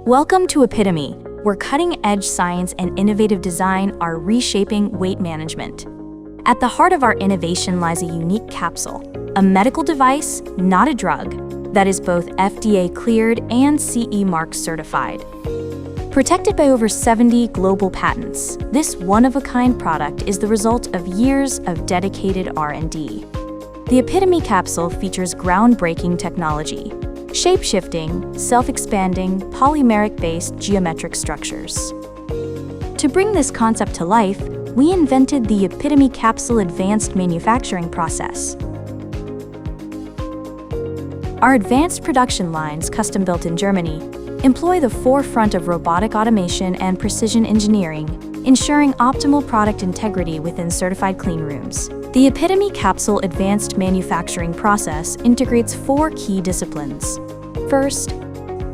Welcome to Epitomee, where cutting-edge science and innovative design are reshaping weight management. At the heart of our innovation lies a unique capsule, a medical device, not a drug, that is both FDA cleared and CE mark certified. Protected by over 70 global patents, this one-of-a-kind product is the result of years of dedicated R&D. The Epitomee Capsule features groundbreaking technology, shape-shifting, self-expanding, polymeric-based geometric structures. To bring this concept to life, we invented the Epitomee Capsule advanced manufacturing process. Our advanced production lines, custom-built in Germany, employ the forefront of robotic automation and precision engineering, ensuring optimal product integrity within certified clean rooms. The Epitomee Capsule advanced manufacturing process integrates 4 key disciplines. First,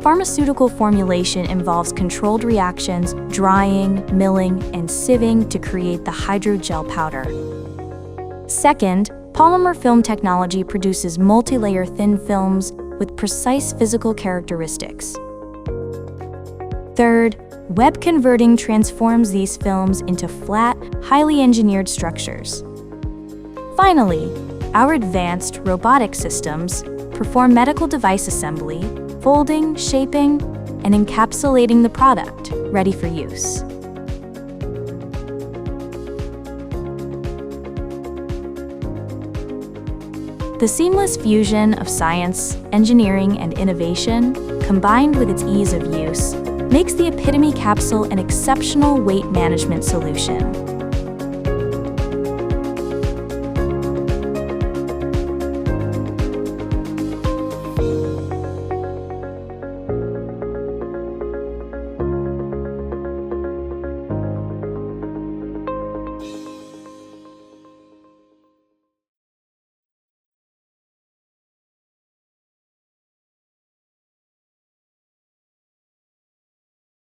pharmaceutical formulation involves controlled reactions, drying, milling, and sieving to create the hydrogel powder. Second, polymer film technology produces multi-layer thin films with precise physical characteristics. Third, web converting transforms these films into flat, highly engineered structures. Finally, our advanced robotic systems perform medical device assembly, folding, shaping, and encapsulating the product, ready for use. The seamless fusion of science, engineering, and innovation, combined with its ease of use, makes the Epitomee Capsule an exceptional weight management solution.